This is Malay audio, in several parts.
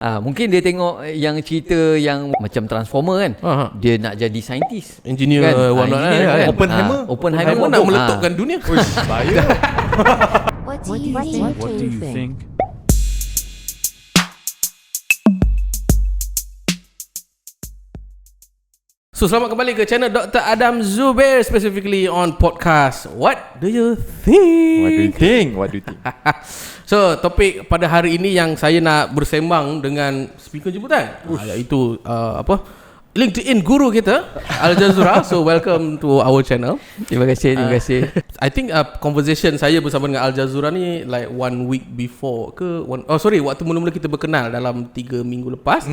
Mungkin dia tengok yang cerita yang macam Transformer kan. Dia nak jadi saintis, engineer kan? engineer Kan? Oppenheimer nak meletupkan dunia. Bahaya. What do you think? So selamat kembali ke channel Dr. Adam Zubair, specifically on podcast What Do You Think? What do you think? So topik pada hari ini yang saya nak bersembang dengan speaker jemputan, iaitu LinkedIn guru kita, Al Jazura. So welcome to our channel. Terima kasih. I think conversation saya bersama dengan Al Jazura ni like 1 week before waktu mula-mula kita berkenal dalam 3 minggu lepas.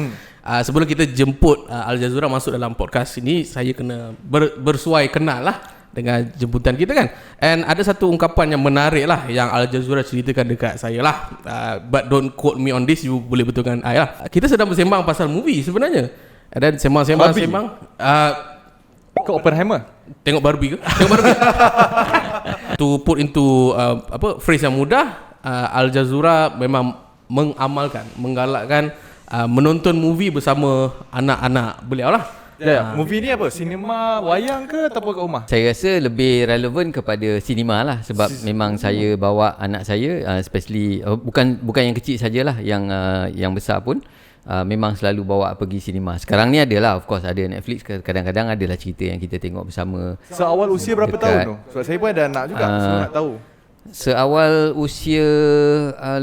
Sebelum kita jemput Al Jazura masuk dalam podcast ini, saya kena bersuai kenal lah dengan jemputan kita kan. And ada satu ungkapan yang menarik lah yang Al Jazura ceritakan dekat saya lah. But don't quote me on this, you boleh betulkan I lah. Kita sedang bersembang pasal movie sebenarnya. Dan sembang. Ke Oppenheimer? Tengok Barbie ke? Tengok Barbie. To put into phrase yang mudah, Al Jazura memang menggalakkan menonton movie bersama anak-anak beliau lah. Movie ni apa? Sinema wayang ke ataupun kat rumah? Saya rasa lebih relevan kepada sinema lah, sebab memang saya bawa anak saya, especially bukan yang kecil sajalah, yang besar pun memang selalu bawa pergi sinema. Sekarang ni adalah, of course, ada Netflix, kadang-kadang adalah cerita yang kita tengok bersama. Seawal usia berapa tahun tu? Sebab saya pun ada anak juga, so nak tahu. Seawal usia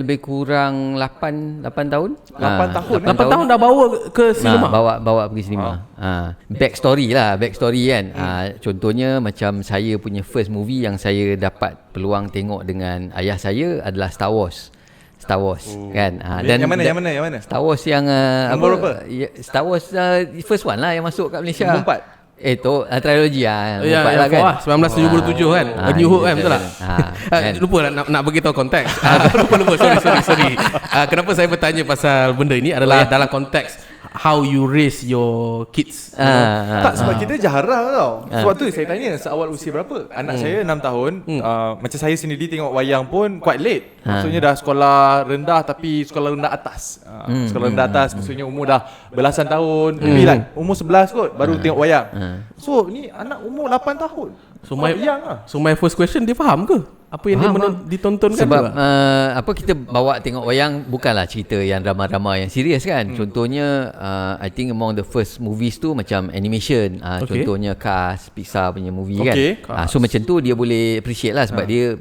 lebih kurang 8 tahun. 8 tahun dah bawa ke sinema. Bawa pergi sinema. Backstory kan. Contohnya macam saya punya first movie yang saya dapat peluang tengok dengan ayah saya adalah Star Wars kan. Dan yang mana? Star Wars yang nombor berapa? Star Wars first one lah yang masuk kat Malaysia. Nombor 4. Itu trilogi lah kan. 1977 kan. A New Hope kan, betul tak? Lupa nak beritahu konteks. Lupa. Sorry. Kenapa saya bertanya pasal benda ini adalah dalam konteks how you raise your kids. Tak, sebab kita jarang tau. Sebab tu saya tanya seawal usia berapa. Anak saya 6 tahun. Macam saya sendiri tengok wayang pun quite late. Maksudnya dah sekolah rendah, tapi sekolah rendah atas. Sekolah rendah atas maksudnya umur dah belasan tahun. Maybe like umur 11 kot baru tengok wayang. So ni anak umur 8 tahun. So my first question, dia faham ke apa yang ditontonkan? Sebab kita bawa tengok wayang bukanlah cerita yang drama-drama yang serius kan. Contohnya I think among the first movies tu macam animation. Contohnya Cars, Pixar punya movie kan. So macam tu dia boleh appreciate lah, sebab dia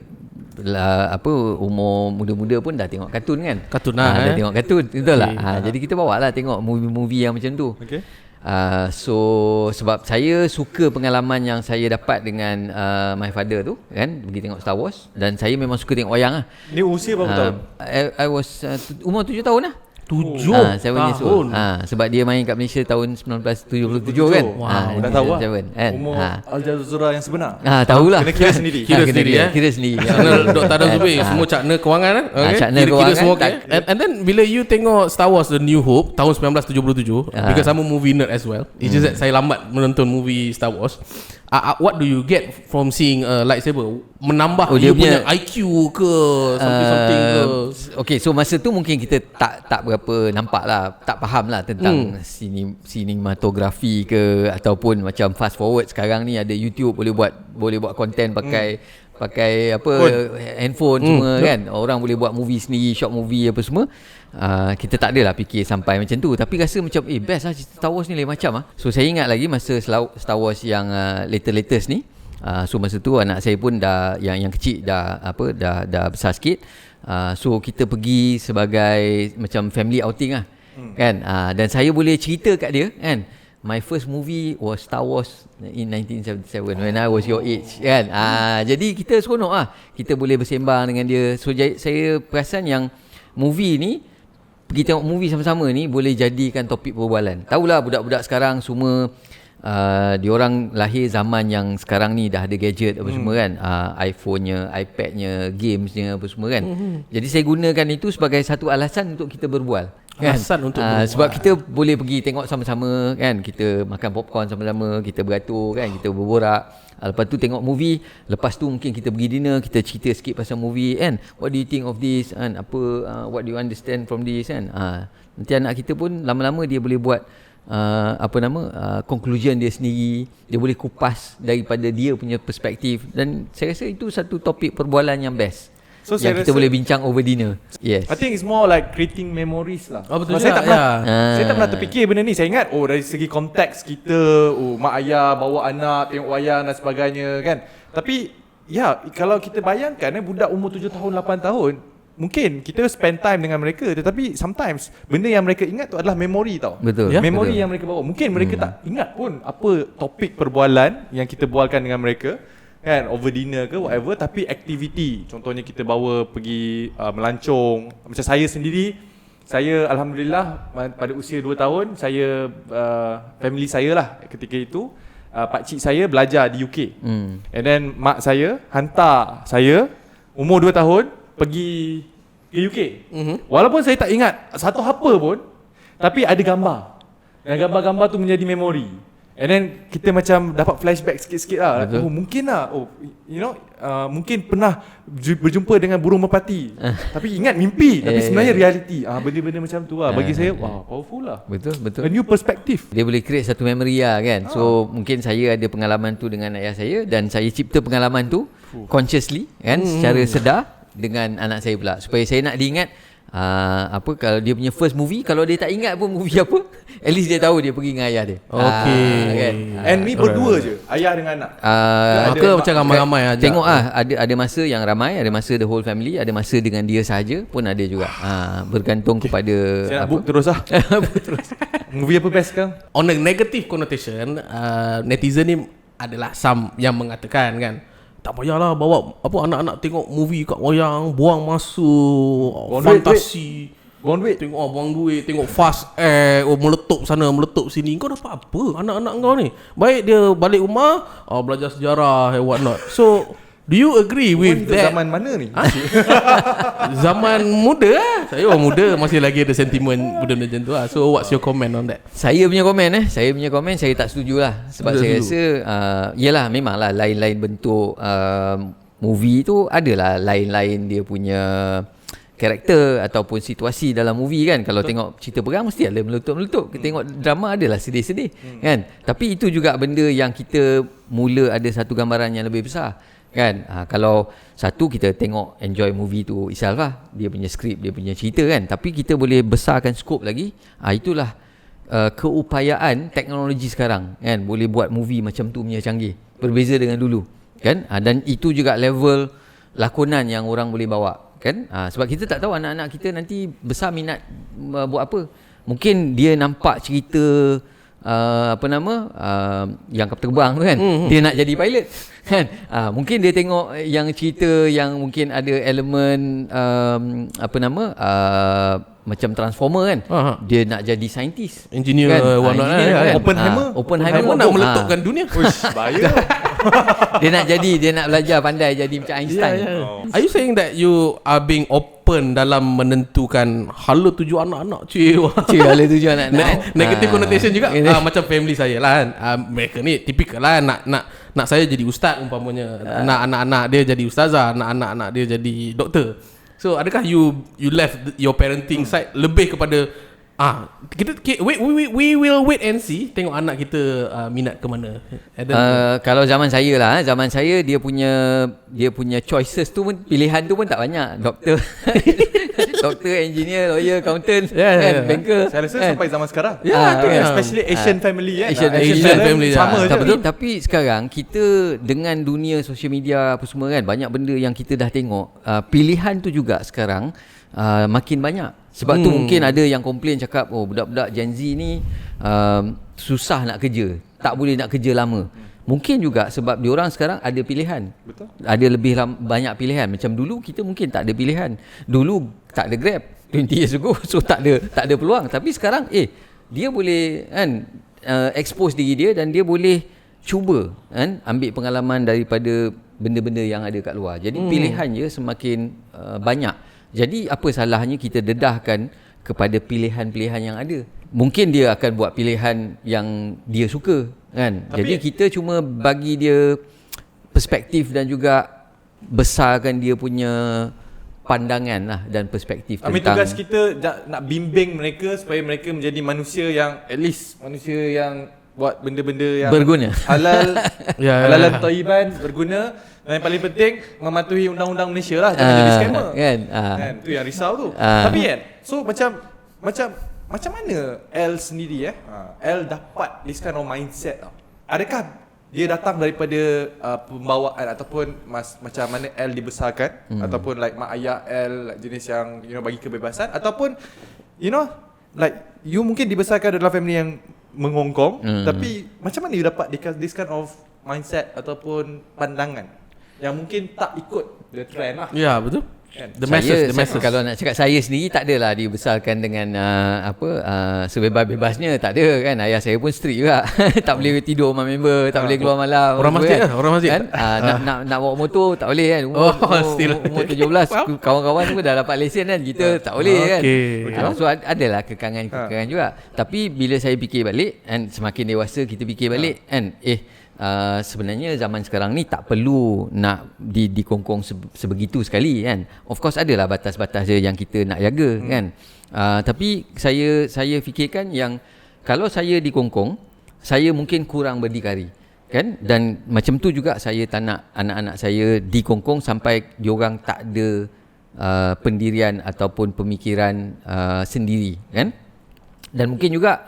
umur muda-muda pun dah tengok kartun kan. Dah tengok kartun, betul tak? Jadi kita bawa lah tengok movie-movie yang macam tu. So sebab saya suka pengalaman yang saya dapat dengan my father tu kan, pergi tengok Star Wars, dan saya memang suka tengok wayang lah. Ni usia berapa tahun? I was umur 7 tahun lah. 7 tahun. Sebab dia main kat Malaysia tahun 1977 kan. Dah tahu lah kan? Umur Al Jazura yang sebenar. Tahulah. Kena kira sendiri. Kira sendiri. Channel Dr. Adam Zubair semua cakna kewangan kan. Kira semua kan. And then bila you tengok Star Wars The New Hope tahun 1977, because I'm a movie nerd as well. It's just that saya lambat menonton movie Star Wars. What do you get from seeing lightsaber? Menambah dia punya IQ ke something ke? Okay, so masa tu mungkin kita tak berapa nampak lah, tak faham lah tentang sinematografi ke, ataupun macam fast forward sekarang ni ada YouTube, boleh buat content pakai handphone semua kan. Orang boleh buat movie sendiri, short movie apa semua. Kita tak adalah fikir sampai macam tu, tapi rasa macam best lah Star Wars ni lain macam. So saya ingat lagi masa Star Wars yang latest ni. So masa tu anak saya pun dah yang kecil dah besar sikit. So kita pergi sebagai macam family outing lah kan. Dan saya boleh cerita kat dia kan, my first movie was Star Wars in 1977 when I was your age kan. Jadi kita seronok lah, kita boleh bersembang dengan dia. So saya perasan yang movie ni, pergi tengok movie sama-sama ni boleh jadikan topik perbualan. Tahulah budak-budak sekarang semua diorang lahir zaman yang sekarang ni dah ada gadget apa semua kan. iPhone-nya, iPad-nya, games-nya apa semua kan. Jadi saya gunakan itu sebagai satu alasan untuk kita berbual kan? Sebab kita boleh pergi tengok sama-sama kan, kita makan popcorn sama-sama, kita beratur kan, kita berborak. Lepas tu tengok movie, lepas tu mungkin kita pergi dinner, kita cerita sikit pasal movie kan, what do you think of this kan, apa what do you understand from this kan. Nanti anak kita pun lama-lama dia boleh buat conclusion dia sendiri. Dia boleh kupas daripada dia punya perspektif. Dan saya rasa itu satu topik perbualan yang best, So yang kita boleh bincang over dinner. Yes. I think it's more like creating memories lah. Betul Sebab saya juga, tak pernah, ya. saya tak pernah terfikir benda ni. Saya ingat dari segi konteks kita, mak ayah bawa anak tengok wayang dan sebagainya kan. Tapi kalau kita bayangkan budak umur 7 tahun 8 tahun, mungkin kita spend time dengan mereka, tetapi sometimes benda yang mereka ingat tu adalah memori tau. Betul. Memori betul. yang mereka bawa. Mungkin mereka tak ingat pun apa topik perbualan yang kita bualkan dengan mereka kan, over dinner ke whatever, tapi aktiviti. Contohnya kita bawa pergi melancong. Macam saya sendiri, saya alhamdulillah pada usia 2 tahun, saya family saya lah ketika itu, pakcik saya belajar di UK. And then mak saya hantar saya umur 2 tahun pergi ke UK. Walaupun saya tak ingat satu apa pun, tapi ada gambar. Dan gambar-gambar tu menjadi memori. And then kita macam dapat flashback sikit-sikit lah. Betul. Mungkin lah, mungkin pernah berjumpa dengan burung merpati. Tapi ingat mimpi, tapi sebenarnya reality. Benda-benda macam tu lah. Bagi saya, powerful lah. Betul. A new perspective. Dia boleh create satu memory lah kan. So mungkin saya ada pengalaman tu dengan ayah saya, dan saya cipta pengalaman tu consciously kan, secara sedar dengan anak saya pula, supaya saya nak diingat kalau dia punya first movie, kalau dia tak ingat pun movie apa, at least dia tahu dia pergi dengan ayah dia. Kan? And ni berdua je, ayah dengan anak. Maka macam ramai-ramai aja. Tengok ada masa yang ramai, ada masa the whole family, ada masa dengan dia sahaja pun ada juga. Bergantung kepada Saya nak book terus lah. Movie apa best sekarang? On a negative connotation, netizen ni adalah some yang mengatakan kan, tak payahlah bawa anak-anak tengok movie kat wayang, buang masa, fantasi. Buang duit. Buang duit, tengok fast act, meletup sana, meletup sini. Kau dapat apa anak-anak kau ni? Baik dia balik rumah, belajar sejarah and what not. So, do you agree with that? Zaman mana ni? Zaman muda lah. Saya orang muda, masih lagi ada sentimen benda macam tu lah. So, what's your comment on that? Saya punya komen saya tak setuju lah. Sebab saya rasa yelah, memanglah lain-lain bentuk movie tu adalah lain-lain dia punya karakter ataupun situasi dalam movie kan. Kalau tengok cerita perang mesti ada meletup-meletup. Kita tengok drama adalah sedih-sedih kan. Tapi itu juga benda yang kita mula ada satu gambaran yang lebih besar kan. Kalau satu kita tengok enjoy movie tu itself lah, dia punya skrip, dia punya cerita kan. Tapi kita boleh besarkan skop lagi. Itulah keupayaan teknologi sekarang kan, boleh buat movie macam tu punya canggih, berbeza dengan dulu kan. Dan itu juga level lakonan yang orang boleh bawa kan. Sebab kita tak tahu anak-anak kita nanti besar minat buat apa. Mungkin dia nampak cerita yang kapal terbang tu kan, dia nak jadi pilot kan. Mungkin dia tengok yang cerita yang mungkin ada elemen macam Transformer kan, dia nak jadi saintis, engineer kan? Kan? Oppenheimer nak meletupkan dunia. Bahaya. Dia nak belajar pandai jadi macam Einstein. Are you saying that you are being open dalam menentukan hala tuju anak-anak? Hala tuju anak-anak. Negative connotation juga. Macam family saya lah kan. Mereka ni tipikal lah, nak saya jadi ustaz umpamanya. Nak anak-anak dia jadi ustazah, nak anak-anak dia jadi doktor. So adakah you left your parenting side lebih kepada we will wait and see, tengok anak kita minat ke mana. Kalau zaman saya dia punya choices tu pun, pilihan tu pun tak banyak. Doktor, engineer, lawyer, accountant, kan, banker. Saya rasa sampai zaman sekarang. Especially Asian family kan. Asian family sama je. Tapi sekarang kita dengan dunia social media apa semua kan, banyak benda yang kita dah tengok. Pilihan tu juga sekarang makin banyak. Sebab tu mungkin ada yang komplain cakap, budak-budak Gen Z ni susah nak kerja, tak boleh nak kerja lama. Mungkin juga sebab diorang sekarang ada pilihan. Betul. Ada lebih banyak pilihan. Macam dulu kita mungkin tak ada pilihan. Dulu tak ada Grab 20 years ago, so tak ada peluang. Tapi sekarang dia boleh kan expose diri dia, dan dia boleh cuba kan ambil pengalaman daripada benda-benda yang ada kat luar. Jadi pilihan je semakin banyak. Jadi apa salahnya kita dedahkan kepada pilihan-pilihan yang ada. Mungkin dia akan buat pilihan yang dia suka kan. Jadi kita cuma bagi dia perspektif dan juga besarkan dia punya pandangan lah dan perspektif tugas kita nak bimbing mereka supaya mereka menjadi manusia yang at least manusia yang buat benda-benda yang berguna, halal, halalan thayyiban, berguna, dan yang paling penting mematuhi undang-undang Malaysia lah, jangan jadi scammer kan? Tu yang risau tu. Tapi kan, so macam mana L sendiri L dapat this kind of mindset tau? Adakah dia datang daripada pembawaan ataupun macam mana L dibesarkan, ataupun like mak ayah L like jenis yang bagi kebebasan, ataupun like you mungkin dibesarkan dalam family yang mengongkong, tapi macam mana you dapat this kind of mindset ataupun pandangan yang mungkin tak ikut the trend lah? Ya, betul. The masses. Kalau nak cakap saya sendiri, tak adalah dibesarkan dengan sebebas-bebasnya, tak ada kan. Ayah saya pun strict juga. Tak boleh tidur sama member, tak boleh keluar malam. Orang masjid kan? Orang masjid kan? Nak bawa motor tak boleh kan. Umur 17 kawan-kawan semua dah dapat lesen kan. Kita tak boleh kan. So adalah kekangan juga. Tapi bila saya fikir balik, and semakin dewasa kita fikir balik kan, sebenarnya zaman sekarang ni tak perlu nak dikongkong sebegitu sekali kan. Of course adalah batas-batas dia yang kita nak jaga kan. Tapi saya fikirkan yang kalau saya dikongkong, saya mungkin kurang berdikari kan. Dan macam tu juga saya tak nak anak-anak saya dikongkong sampai diorang tak ada pendirian ataupun pemikiran sendiri kan. Dan mungkin juga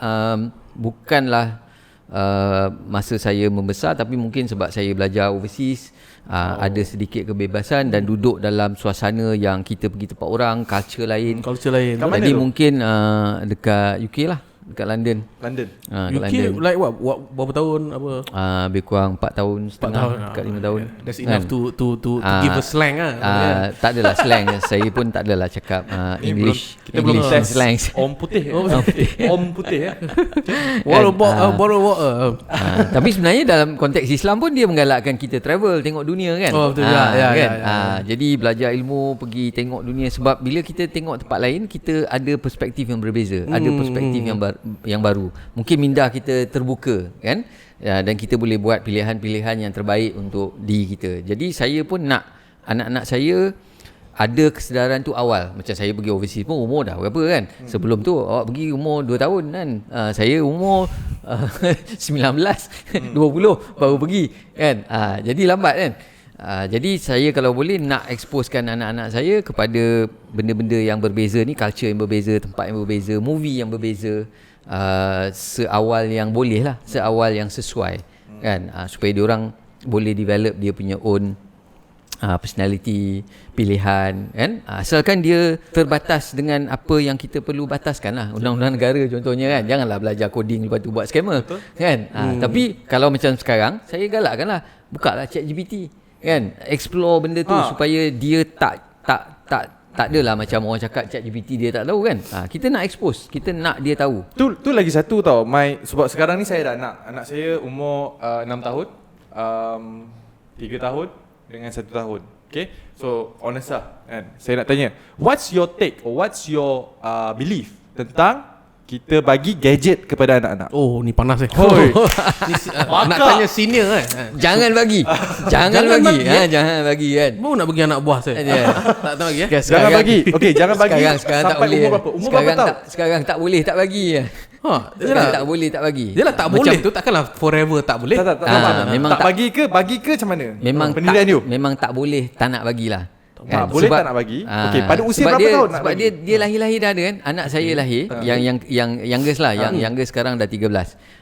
bukanlah masa saya membesar, tapi mungkin sebab saya belajar overseas, ada sedikit kebebasan dan duduk dalam suasana yang kita pergi tempat orang, culture lain. Jadi mungkin dekat UK lah, dekat London. UK London. Like what? Berapa tahun apa? Lebih kurang 4 tahun setengah, dekat 5 tahun. That's enough to give a slang lah. Tak adalah slang. Saya pun tak adalah cakap English. Kita belum test slang. Om putih. Om putih Tapi sebenarnya dalam konteks Islam pun dia menggalakkan kita travel, tengok dunia kan. Betul. Jadi belajar ilmu, pergi tengok dunia. Sebab bila kita tengok tempat lain, kita ada perspektif yang berbeza, ada perspektif yang baru. Mungkin minda kita terbuka kan, dan kita boleh buat pilihan-pilihan yang terbaik untuk diri kita. Jadi saya pun nak anak-anak saya ada kesedaran tu awal. Macam saya pergi overseas pun umur dah berapa kan. Sebelum tu awak pergi umur 2 tahun kan. Saya umur 19 20 baru pergi kan. Jadi lambat kan. Jadi saya kalau boleh nak exposekan anak-anak saya kepada benda-benda yang berbeza ni, culture yang berbeza, tempat yang berbeza, movie yang berbeza, seawal yang boleh lah, seawal yang sesuai kan, supaya diorang boleh develop dia punya own personality, pilihan kan. Asalkan dia terbatas dengan apa yang kita perlu bataskan lah. Undang-undang negara contohnya kan. Janganlah belajar coding lepas tu buat scammer kan. Tapi kalau macam sekarang, saya galakkan lah, buka lah ChatGPT kan, explore benda tu supaya dia tak adalah macam orang cakap ChatGPT dia tak tahu kan. Kita nak expose, kita nak dia tahu. Tu lagi satu tau, sebab sekarang ni saya dah anak saya umur 6 tahun, 3 tahun dengan 1 tahun. Okay, so honest lah kan. Saya nak tanya, what's your take or what's your belief tentang kita bagi gadget kepada anak-anak? Oh, ni panas Hoi. Nak tanya senior kan. Jangan bagi. Jangan bagi kan. Baru nak bagi anak buah saya. Tak bagi ya. Jangan bagi. Okey, jangan bagi. Sekarang tak sampai boleh. Umur berapa? Umur berapa tahun? Sekarang tak boleh tak bagi. Sekarang tak boleh tak bagi. Yalah, tak boleh tu takkanlah forever tak boleh. Memang tak bagi ke macam mana? Memang penilaian you? Memang tak boleh tak nak bagilah. Kan? Boleh tak nak bagi? Okey, pada usia berapa tahun nak sebab bagi? dia lahir-lahir dah ada kan. Anak saya lahir yang youngest lah, yang youngest sekarang dah 13.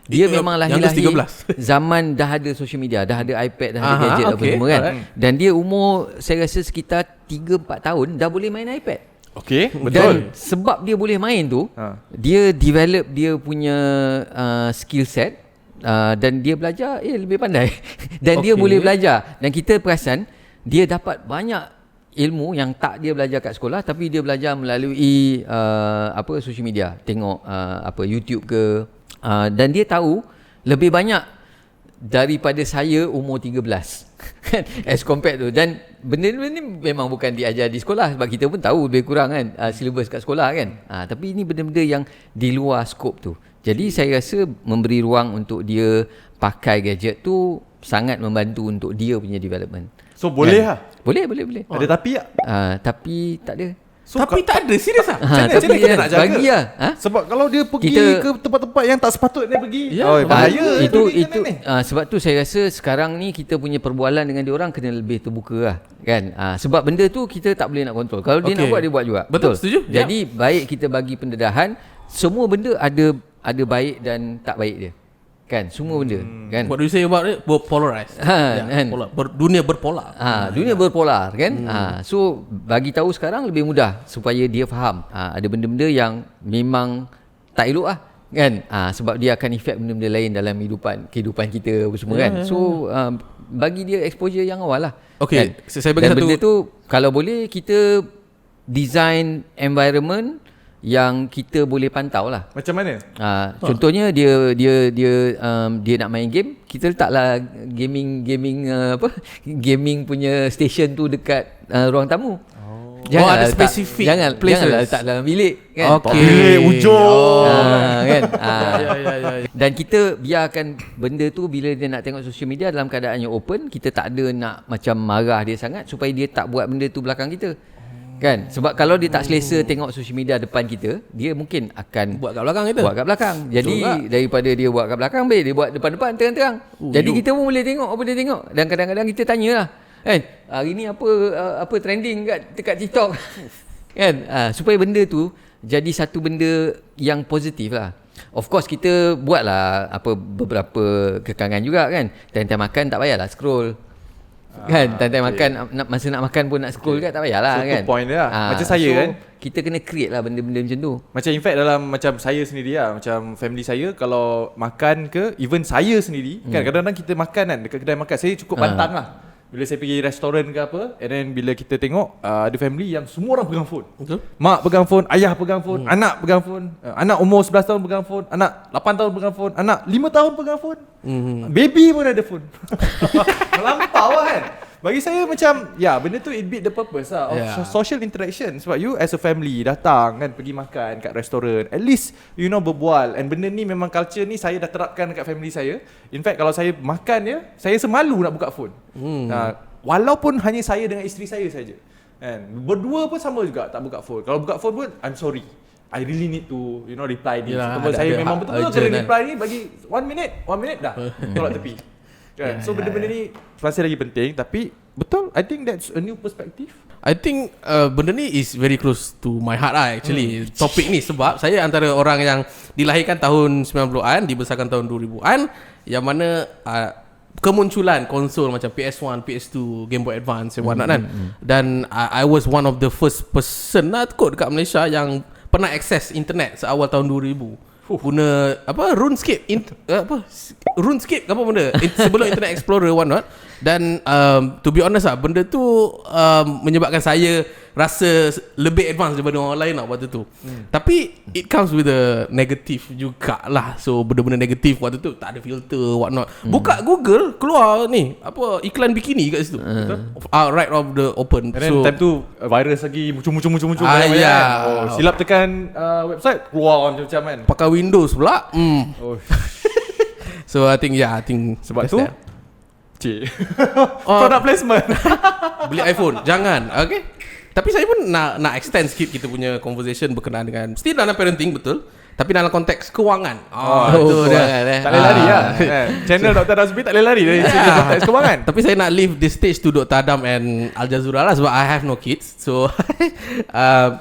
Dia memang lahir-lahir zaman dah ada social media, dah ada iPad, dah ada gadget apa semua kan. Dan dia umur saya rasa sekitar 3-4 tahun dah boleh main iPad. Okey, betul. Dan sebab dia boleh main tu, dia develop dia punya skill set, dan dia belajar lebih pandai. Dan dia boleh belajar, dan kita perasan dia dapat banyak ilmu yang tak dia belajar kat sekolah, tapi dia belajar melalui social media, tengok YouTube ke, dan dia tahu lebih banyak daripada saya umur 13 as compared tu. Dan benda-benda ni memang bukan diajar di sekolah, sebab kita pun tahu lebih kurang kan silibus kat sekolah kan. Tapi ini benda-benda yang di luar skop tu. Jadi saya rasa memberi ruang untuk dia pakai gadget tu sangat membantu untuk dia punya development. So boleh lah. Boleh. Ada tapi tak? Tapi tak ada. So, Tapi tak ada, serius lah. Macam mana tapi kita nak jaga? bagi lah. Sebab kalau dia pergi Kita- ke tempat-tempat yang tak sepatutnya pergi, bahaya itu ni. sebab tu saya rasa sekarang ni kita punya perbualan dengan diorang kena lebih terbuka lah kan. Sebab benda tu kita tak boleh nak kontrol. Kalau dia nak buat, dia buat juga. Betul, setuju. Jadi baik kita bagi pendedahan. Semua benda ada baik dan tak baik dia. Kan, semua benda kan. What do you say about it? Polarized. Kan? Dunia berpolar. Dunia berpolar kan. So bagi tahu sekarang lebih mudah supaya dia faham. Ada benda-benda yang memang tak elok lah kan. Sebab dia akan efek benda-benda lain dalam kehidupan kita apa semua kan. So bagi dia exposure yang awal lah. Okay, kan? saya bagi Dan satu. benda tu kalau boleh kita design environment yang kita boleh pantau lah. Macam mana? Contohnya dia nak main game, kita letaklah gaming punya station tu dekat ruang tamu. ada specific places. Janganlah letak dalam bilik kan. Bilik hujung. Kan. Ya. Dan kita biarkan benda tu bila dia nak tengok social media dalam keadaan yang open, kita tak ada nak macam marah dia sangat supaya dia tak buat benda tu belakang kita. Kan? Sebab kalau dia tak selesa tengok social media depan kita, dia mungkin akan Buat kat belakang kita. buat kat belakang. Jadi daripada dia buat kat belakang, baik dia buat depan-depan terang-terang. Jadi kita pun boleh tengok apa dia tengok. Dan kadang-kadang kita tanyalah, kan, hari ni apa trending dekat TikTok. Kan? Supaya benda tu jadi satu benda yang positif lah. Of course kita buatlah beberapa kekangan juga kan. Time-time makan tak payahlah scroll. Kan, time-time makan, masa nak makan pun nak scroll kan, tak payahlah So, kan. tu point dia lah. Macam saya kan, kita kena create lah benda-benda macam tu. macam in fact dalam macam saya sendiri lah, macam family saya kalau makan ke, even saya sendiri kan, kadang-kadang kita makan kan dekat kedai makan, saya cukup pantang lah bila saya pergi restoran ke apa, and then bila kita tengok ada family yang semua orang pegang phone. Betul. Mak pegang phone, ayah pegang phone, anak pegang phone, anak umur 11 tahun pegang phone, anak 8 tahun pegang phone, anak 5 tahun pegang phone, baby pun ada phone. Melampau kan. Bagi saya macam benda tu it beat the purpose lah of social interaction. Sebab you as a family datang kan, pergi makan kat restoran, at least berbual. And benda ni memang culture ni saya dah terapkan dekat family saya. In fact kalau saya makan saya semalu nak buka phone. Walaupun hanya saya dengan isteri saya saja. Kan? Berdua pun sama juga tak buka phone. Kalau buka phone pun I'm sorry, I really need to reply this. Saya memang betul-betul kena reply ni, bagi 1 minute dah tolak tepi. Kan? So benda-benda ni masih lagi penting. Tapi betul, I think that's a new perspective. I think benda ni is very close to my heart lah actually. Topik ni sebab saya antara orang yang dilahirkan tahun 90-an, dibesarkan tahun 2000-an, yang mana kemunculan konsol macam PS1, PS2, Game Boy Advance and whatnot kan. Dan I was one of the first person lah kot dekat Malaysia yang pernah access internet seawal tahun 2000. Guna RuneScape RuneScape apa benda sebelum Internet Explorer whatnot. Dan to be honest lah, benda tu menyebabkan saya rasa lebih advance daripada orang lain lah waktu tu. Tapi it comes with a negative jugalah. So benda-benda negatif waktu tu, tak ada filter whatnot. Buka Google, keluar ni iklan bikini kat situ. Right off the open. And then time tu virus lagi muncul silap tekan website, keluar macam-macam kan. Pakai Windows pula. So I think Sebab tu that. product placement. Beli iPhone, jangan. Okay. Tapi saya pun nak extend sikit kita punya conversation berkenaan dengan still dalam parenting, betul, tapi dalam konteks kewangan. Itu dia. Tak boleh lari lah. Channel Dr. Razbi tak boleh lari dari sini konteks kewangan. Tapi saya nak leave this stage to Dr. Adam and Al Jazura lah, sebab I have no kids. So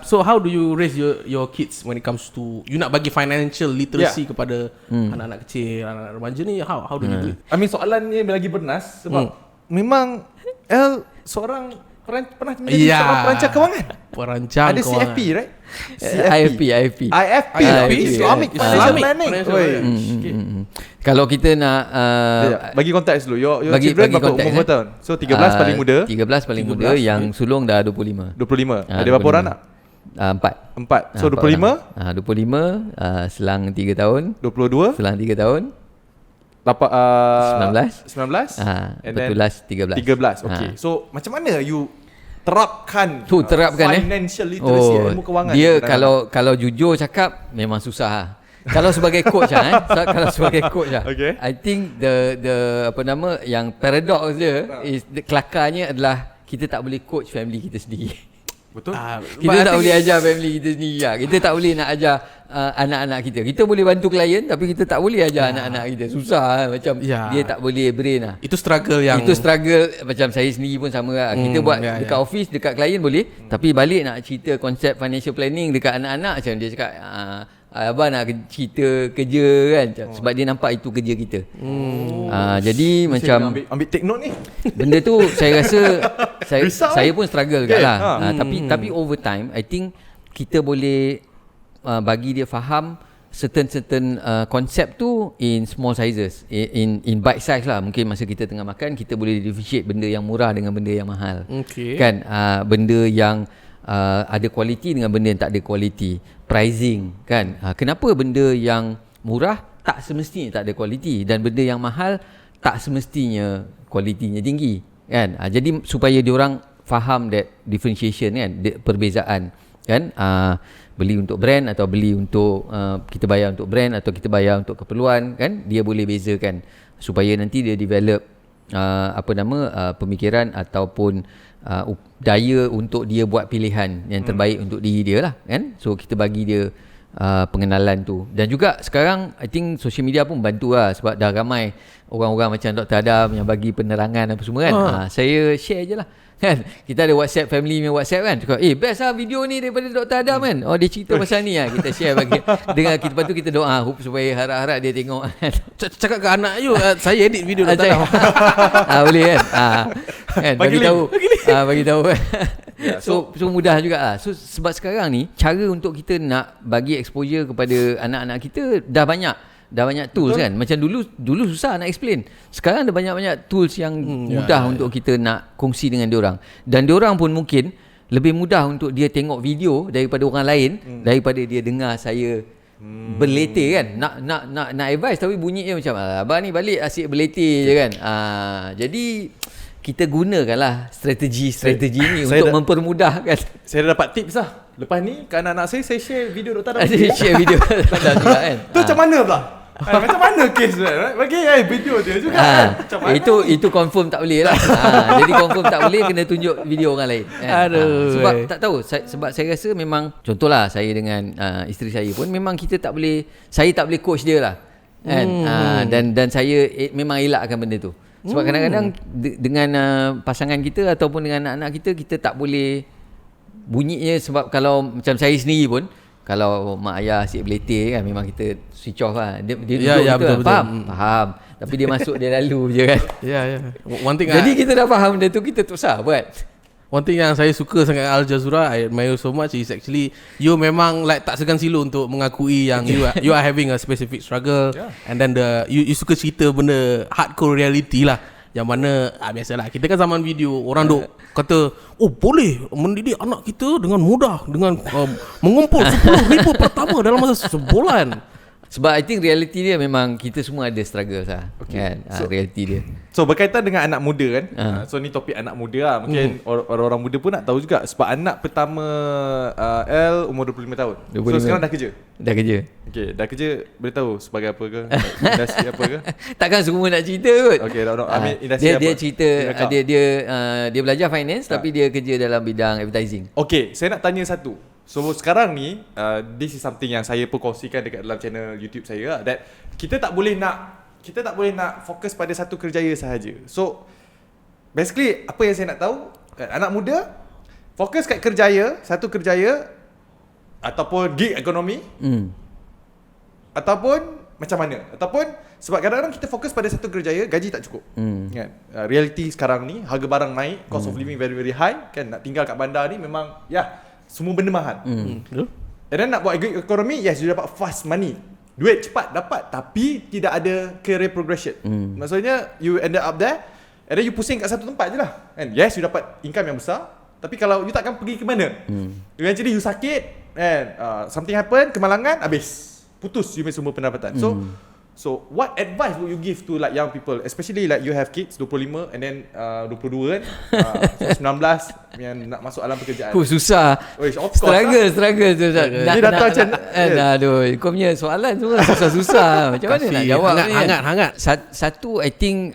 so how do you raise your kids when it comes to you nak bagi financial literacy kepada anak-anak kecil, anak-anak remaja ni? How do you do it? I mean soalan ni lagi bernas sebab memang El seorang pernah menjadi seorang perancang kewangan. Perancang ada kewangan. CFP, right? IFP Islamic Financial Planning. Kalau kita nak bagi konteks dulu, your bagi children berapa konteks, umur berapa tahun? So 13 paling muda. 13 paling muda, yang sulung dah 25. 25. Ada berapa orang anak? 4. So 25 selang 3 tahun. 22 Selang 3 tahun 19. And then Betul lah 13. 13. Okay. So macam mana you terapkan financial financial literacy, ilmu kewangan? Dia kalau jujur cakap memang susah lah. Kalau sebagai coach kalau sebagai coach Okay. I think the apa nama yang paradox dia is kelakarnya adalah kita tak boleh coach family kita sendiri. Betul. Kita tak boleh ajar family kita sendiri lah. Kita tak boleh nak ajar anak-anak kita. Kita boleh bantu klien tapi kita tak boleh ajar anak-anak kita. Susah macam dia tak boleh brain lah. Itu struggle yang Itu struggle macam saya sendiri pun sama lah. Kita buat dekat office, dekat klien boleh, tapi balik nak cerita konsep financial planning dekat anak-anak macam dia cakap abang nak cerita kerja kan, sebab dia nampak itu kerja kita. Jadi macam ambil take note ni. benda tu saya rasa saya pun struggle Okay. kat lah. Tapi over time I think kita boleh bagi dia faham certain konsep tu in small sizes, in bite size lah. Mungkin masa kita tengah makan kita boleh differentiate benda yang murah dengan benda yang mahal. Kan benda yang ada quality dengan benda yang tak ada quality. Pricing kan, kenapa benda yang murah tak semestinya tak ada quality dan benda yang mahal tak semestinya kualitinya tinggi kan. Jadi supaya diorang faham that differentiation kan, perbezaan kan. Beli untuk brand atau beli untuk kita bayar untuk brand atau kita bayar untuk keperluan kan, dia boleh bezakan supaya nanti dia develop pemikiran ataupun daya untuk dia buat pilihan yang terbaik untuk diri dia lah kan. So kita bagi dia pengenalan tu. Dan juga sekarang I think social media pun bantu lah, sebab dah ramai orang-orang macam Dr. Adam yang bagi penerangan apa semua kan. Saya share je lah kan. Kita ada WhatsApp, family punya WhatsApp kan, cakap best lah video ni daripada Dr. Adam kan. Dia cerita pasal ni lah, kita share bagi dengan kita. Lepas tu kita doa hope supaya harap-harap dia tengok kan. Cakap ke anak you, saya edit video Dr. Adam. Boleh kan kan bagi tahu bagi tahu kan. So mudah juga lah. So sebab sekarang ni cara untuk kita nak bagi exposure kepada anak-anak kita dah banyak tools. Betul. Kan. Macam dulu susah nak explain. Sekarang ada banyak tools yang mudah untuk kita nak kongsi dengan diorang. Dan diorang pun mungkin lebih mudah untuk dia tengok video daripada orang lain daripada dia dengar saya berletih kan. Nak advice tapi bunyinya macam abang ni balik asyik berletih je kan. Jadi kita gunakanlah strategi ni untuk mempermudahkan. Saya dah dapat tips lah. Lepas ni ke anak-anak saya share video Dr. Adam. Saya share video Dr. Adam juga kan. Tu macam mana pula? Macam mana kes tu? Bagi video dia juga kan. Macam mana? Itu confirm tak boleh lah. Jadi confirm tak boleh, kena tunjuk video orang lain kan? Sebab tak tahu, sebab saya rasa memang, contohlah saya dengan isteri saya pun memang kita tak boleh, saya tak boleh coach dia lah kan. Dan saya memang elakkan benda tu. Sebab kadang-kadang dengan pasangan kita ataupun dengan anak-anak kita tak boleh bunyinya. Sebab kalau macam saya sendiri pun, kalau mak ayah asyik berletih kan, memang kita switch off lah. Dia duduk betul. Faham. Tapi dia masuk dia lalu je kan. One thing jadi kita dah faham benda tu, kita tak usah buat. One thing yang saya suka sangat Al Jazeera, I admire so much, is actually you memang like tak segan silu untuk mengakui yang you are having a specific struggle, and then you suka cerita benda hardcore reality lah. Yang mana biasalah kita kan zaman video orang duk kata boleh mendidik anak kita dengan mudah dengan mengumpul 10,000 pertama dalam masa sebulan. Sebab I think reality dia memang kita semua ada struggle lah kan. Reality dia. So berkaitan dengan anak muda kan. So ni topik anak muda lah. Mungkin orang-orang muda pun nak tahu juga. Sebab anak pertama L umur 25 tahun. 25. So sekarang dah kerja. Okay, dah kerja. Boleh tahu sebagai apa ke? Industri apa ke? Takkan semua nak cerita kot. Okay, industri apa? Dia cerita dia belajar finance tapi dia kerja dalam bidang advertising. Okay, saya nak tanya satu. So sekarang ni this is something yang saya pun kongsikan dekat dalam channel YouTube saya lah, that kita tak boleh nak fokus pada satu kerjaya sahaja. So basically apa yang saya nak tahu, anak muda fokus kat satu kerjaya ataupun gig ekonomi, ataupun macam mana, ataupun sebab kadang-kadang kita fokus pada satu kerjaya, gaji tak cukup kan. Reality sekarang ni harga barang naik, cost of living very very high kan. Nak tinggal kat bandar ni memang semua benda mahal. And then nak buat gig ekonomi, yes, you dapat fast money, duit cepat dapat, tapi tidak ada career progression. Maksudnya you ended up there and then you pusing kat satu tempat je lah kan. Yes, you dapat income yang besar, tapi kalau you takkan pergi ke mana, eventually you sakit and something happen, kemalangan, habis, putus you punya semua pendapatan. So So what advice would you give to like young people, especially like you have kids 25 and then 22 kan, so 19 yang nak masuk alam pekerjaan. Susah. Of course Struggle tu. Dia dah tahu macam aduh, kau punya soalan semua susah-susah. Macam mana nak jawab ni? Hangat. Satu I think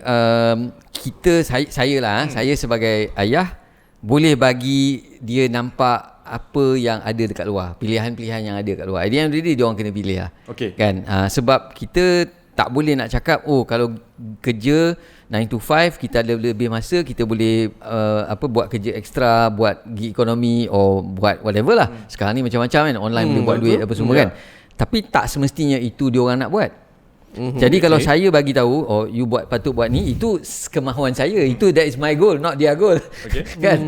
saya sebagai ayah boleh bagi dia nampak apa yang ada dekat luar, pilihan-pilihan yang ada dekat luar. At the end of the day, dia orang kena pilih lah. Okay. Kan? Sebab kita tak boleh nak cakap, kalau kerja 9 to 5, kita ada lebih masa, kita boleh buat kerja ekstra, buat gig ekonomi or buat whatever lah. Sekarang ni macam-macam kan, online boleh buat duit apa semua kan. Tapi tak semestinya itu dia orang nak buat. Jadi kalau saya bagi tahu, you patut buat ni, itu kemahuan saya, itu that is my goal, not their goal. Kan?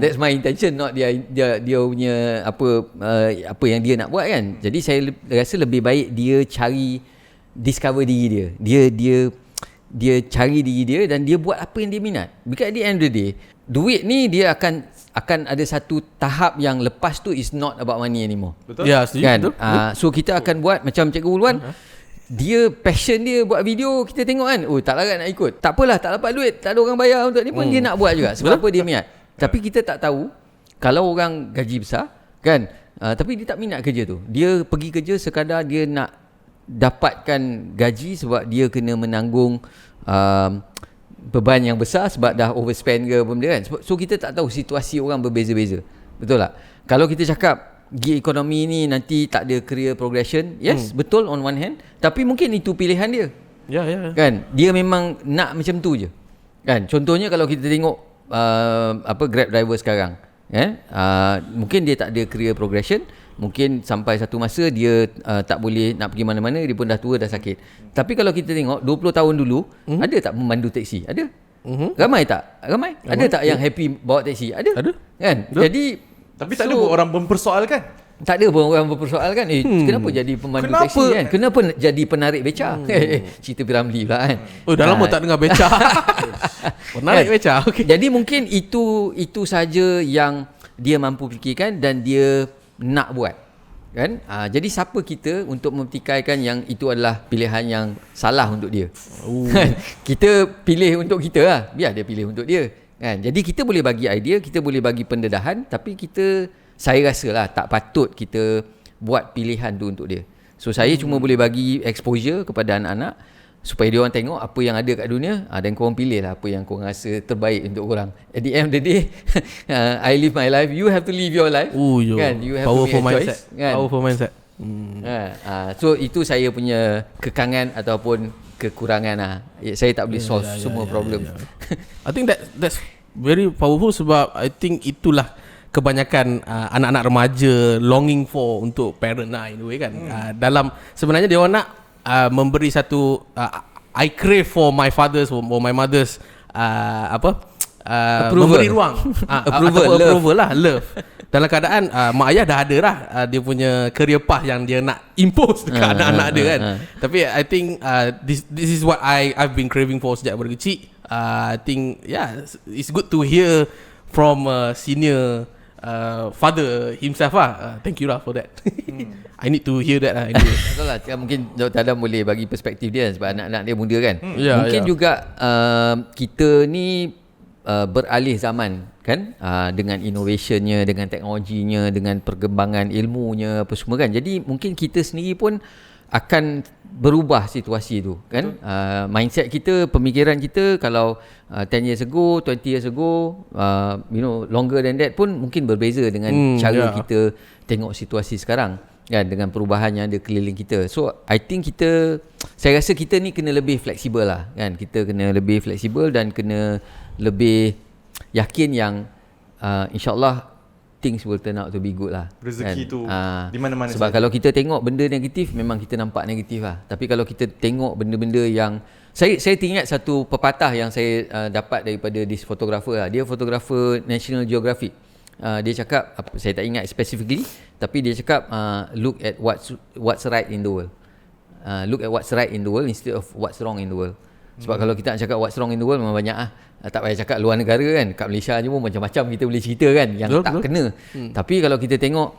That's my intention, not dia punya apa yang dia nak buat kan. Jadi saya rasa lebih baik dia cari, discover diri dia. Dia cari diri dia dan dia buat apa yang dia minat. Because at the end of the day, duit ni dia akan ada satu tahap yang lepas tu is not about money anymore. Betul? Ya, setuju. Kan? Betul. So kita akan buat macam Cikgu Ulwan, dia passion dia buat video, kita tengok kan, tak larat nak ikut. Tak apalah, tak dapat duit, tak ada orang bayar untuk ni pun dia nak buat juga. Sebab apa dia minat. Tapi kita tak tahu, kalau orang gaji besar kan, tapi dia tak minat kerja tu. Dia pergi kerja sekadar dia nak dapatkan gaji sebab dia kena menanggung beban yang besar sebab dah overspend ke benda kan. So kita tak tahu, situasi orang berbeza-beza. Betul tak? Kalau kita cakap gig ekonomi ni nanti tak ada career progression, yes, betul on one hand, tapi mungkin itu pilihan dia. Ya. Kan? Dia memang nak macam tu je. Kan? Contohnya kalau kita tengok Grab driver sekarang, mungkin dia tak ada career progression, mungkin sampai satu masa dia tak boleh nak pergi mana-mana, dia pun dah tua, dah sakit. Tapi kalau kita tengok 20 tahun dulu, ada tak pemandu teksi? Ada. Ramai tak? Ada tak yang happy bawa teksi? Ada. Kan? Jadi tapi tak ada pun orang mempersoalkan. Tak ada pun orang berpersoalkan, kenapa jadi pemandu teksi kan? Kenapa jadi penarik beca? Cerita Piramli pula kan. Dah lama tak dengar beca. Penarik beca. Okay. Jadi mungkin itu saja yang dia mampu fikirkan dan dia nak buat. Kan? Jadi siapa kita untuk mempertikaikan yang itu adalah pilihan yang salah untuk dia? Kita pilih untuk kita lah. Biar dia pilih untuk dia. Kan? Jadi kita boleh bagi idea, kita boleh bagi pendedahan, tapi saya rasa lah tak patut kita buat pilihan tu untuk dia. So saya cuma boleh bagi exposure kepada anak-anak supaya dia orang tengok apa yang ada kat dunia, dan korang pilih lah apa yang korang rasa terbaik untuk korang. At the end of the day, I live my life, you have to live your life. Kan? You have powerful to make a choice. mindset. Kan? Powerful mindset. So itu saya punya kekangan ataupun kekurangan lah. Saya tak boleh solve semua problem. I think that's very powerful sebab I think itulah kebanyakan anak-anak remaja longing for untuk parent lah in a way kan. Dalam sebenarnya dia orang nak memberi satu I crave for my father's or my mother's memberi ruang approval lah, love. Dalam keadaan mak ayah dah ada lah dia punya career path yang dia nak impose dekat anak-anak dia kan. Tapi I think this is what I've been craving for sejak daripada kecil. I think it's good to hear from a senior father himself lah. Thank you lah for that. I need to hear that lah. Betul lah. Mungkin Dr. Adam boleh bagi perspektif dia sebab anak-anak dia muda kan. Mungkin juga kita ni beralih zaman kan, dengan innovationnya, dengan teknologinya, dengan perkembangan ilmunya apa semua kan. Jadi mungkin kita sendiri pun akan berubah situasi tu kan. Mindset kita, pemikiran kita kalau 10 years ago, 20 years ago, longer than that pun mungkin berbeza dengan cara kita tengok situasi sekarang kan, dengan perubahan yang ada keliling kita. So I think saya rasa kita ni kena lebih fleksibel lah kan. Kita kena lebih fleksibel dan kena lebih yakin yang insyaAllah things will turn out to be good lah. Rezeki kan? tu di mana-mana. Sebab kalau kita tengok benda negatif, memang kita nampak negatif lah. Tapi kalau kita tengok benda-benda yang saya teringat satu pepatah yang saya dapat daripada this photographer lah. Dia fotografer National Geographic. Dia cakap, saya tak ingat specifically, tapi dia cakap look at what's right in the world. Look at what's right in the world instead of what's wrong in the world. Sebab kalau kita nak cakap what's wrong in the world, memang banyak lah. Tak payah cakap luar negara kan. Kat Malaysia je pun macam-macam kita boleh cerita kan yang betul, tak kena. Tapi kalau kita tengok